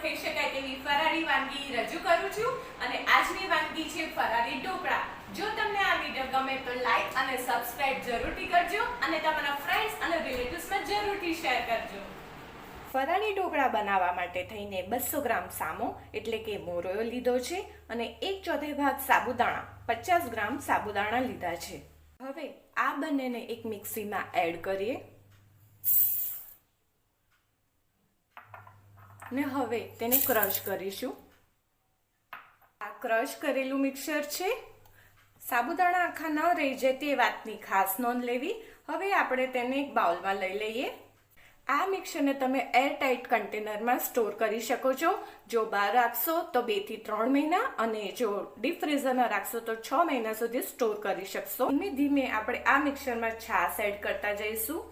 થઈ શકાય તેવી ફરાળી વાનગી રજૂ કરું છું અને આજની વાનગી છે ફરાળી ઢોકળા। જો તમને આ વિડિયો ગમે તો લાઈક અને સબસ્ક્રાઇબ જરૂરથી કરજો અને તમારા ફ્રેન્ડ્સ અને રિલેટિવ્સમાં જરૂરથી શેર કરજો। ફરાળી ઢોકળા બનાવવા માટે થઈને 200 ગ્રામ સામો એટલે કે મોરયો લીધો છે અને 1/4 ભાગ સાબુદાણા 50 ગ્રામ સાબુદાણા લીધા છે। હવે આ બંનેને એક મિક્સીમાં એડ કરીએ ને હવે તેને ક્રશ કરીશું। આ ક્રશ કરેલું મિક્સર છે। સાબુદાણા આખા ન રહી જાય તે વાતની ખાસ નોંધ લેવી। હવે આપણે તેને એક બાઉલમાં લઈ લઈએ। આ મિક્સરને તમે એરટાઇટ કન્ટેનરમાં સ્ટોર કરી શકો છો। જો બહાર રાખશો તો 2 થી 3 મહિના અને જો ડીપ ફ્રીઝરમાં રાખશો તો 6 મહિના સુધી સ્ટોર કરી શકશો। ધીમે ધીમે આપણે આ મિક્સરમાં છાશ એડ કરતા જઈશું।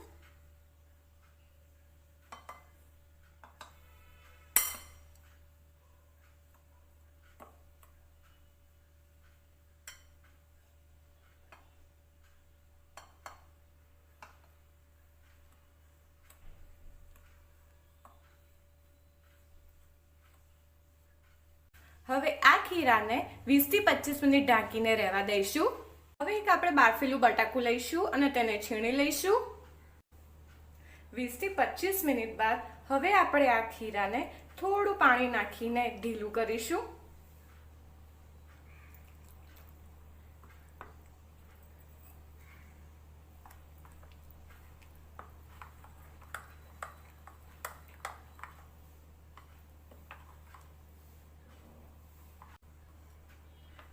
હવે આ ખીરાને 20 થી 25 મિનિટ ઢાંકીને રહેવા દઈશું। હવે એક આપણે બાફેલું બટાકું લઈશું અને તેને છીણી લઈશું। 20 થી 25 મિનિટ બાદ હવે આપણે આ ખીરાને થોડું પાણી નાખીને ઢીલું કરીશું।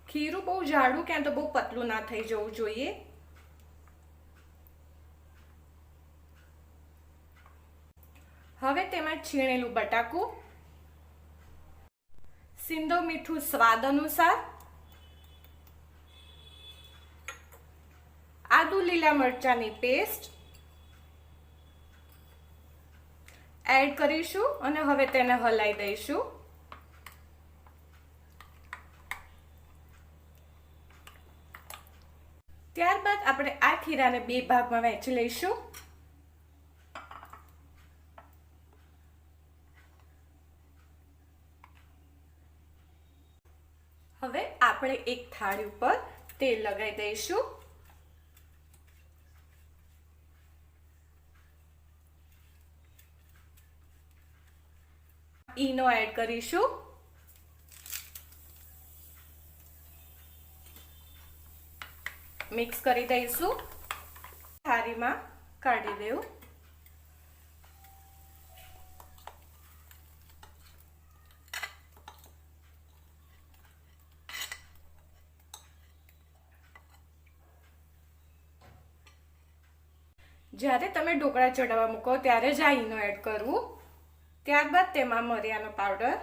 ખીરું બહુ જાડું ક્યાં તો બહુ પતલું ના થઈ જવું જોઈએ। હવે તેમાં છીણેલું બટાકું, સિંધો મીઠું સ્વાદ અનુસાર, આદુ લીલા મરચાંની પેસ્ટ એડ કરીશું અને હવે તેને હલાઈ દઈશું। ત્યારબાદ આપણે આ ખીરાને 2 ભાગમાં વહેંચી લઈશું। હવે આપણે એક થાળી ઉપર તેલ લગાવી દઈશું। ઈનો એડ કરીશું। મિક્સ કરી દઈશું। થાળીમાં કાઢી દેવું। જ્યારે તમે ઢોકળા ચડાવવા મૂકો ત્યારે જ આ ઈનો એડ કરવું। ત્યારબાદ તેમાં મરિયાનો પાવડર,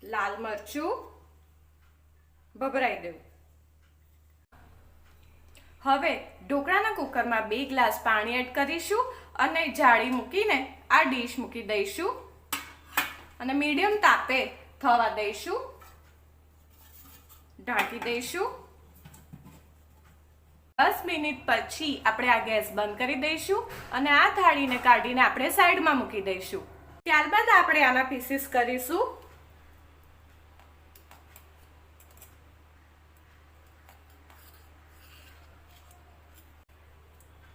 લાલ મરચું ભભરાઈ દેવું। હવે ઢોકળાના કુકરમાં 2 ગ્લાસ પાણી એડ કરીશું અને જાળી મૂકીને આ ડીશ મૂકી દઈશું અને મીડિયમ તાપે થવા દઈશું। ઢાંકી દઈશું। 10 મિનિટ પછી આપણે આ ગેસ બંધ કરી દઈશું અને આ થાળીને કાઢીને આપણે સાઈડમાં મૂકી દઈશું। ત્યારબાદ આપણે આના પીસીસ કરીશું।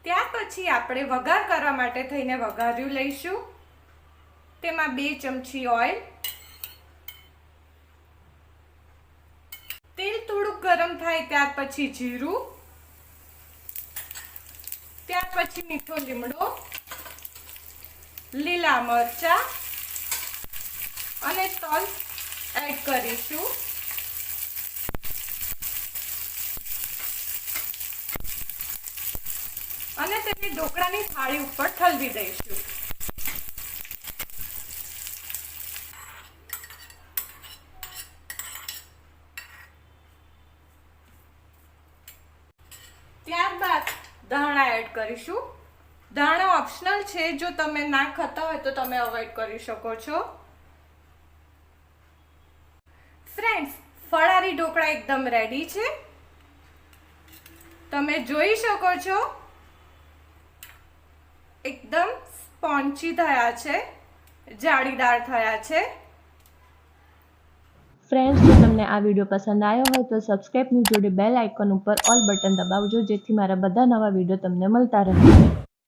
ત્યાર પછી આપણે વઘાર કરવા માટે થઈને વઘાર્યું લઈશું। તેમાં 2 ચમચી ઓઇલ, તેલ થોડું ગરમ થાય ત્યાર પછી જીરું, ત્યાર પછી મીઠો લીમડો, લીલા મરચાં અને તલ એડ કરીશું। અને તેને ઢોકળાની થાળી ઉપર ઠલવી દઈશું। ત્યારબાદ ધાણા એડ કરીશું। ધાણા ઓપ્શનલ છે, જો તમે ના ખાતા હોય તો તમે અવોઇડ કરી શકો છો। ફ્રેન્ડ્સ, ફરાળી ઢોકળા એકદમ રેડી છે। તમે જોઈ શકો છો एकदम સ્પોન્ચી થયા છે, જાળીદાર થયા છે। ફ્રેન્ડ્સ, જો તમને આ વિડીયો પસંદ આવ્યો હોય તો સબસ્ક્રાઇબની જોડે બેલ આઇકન ઉપર ઓલ બટન દબાવજો, જેથી મારા બધા નવા વિડીયો તમને મળતા રહે।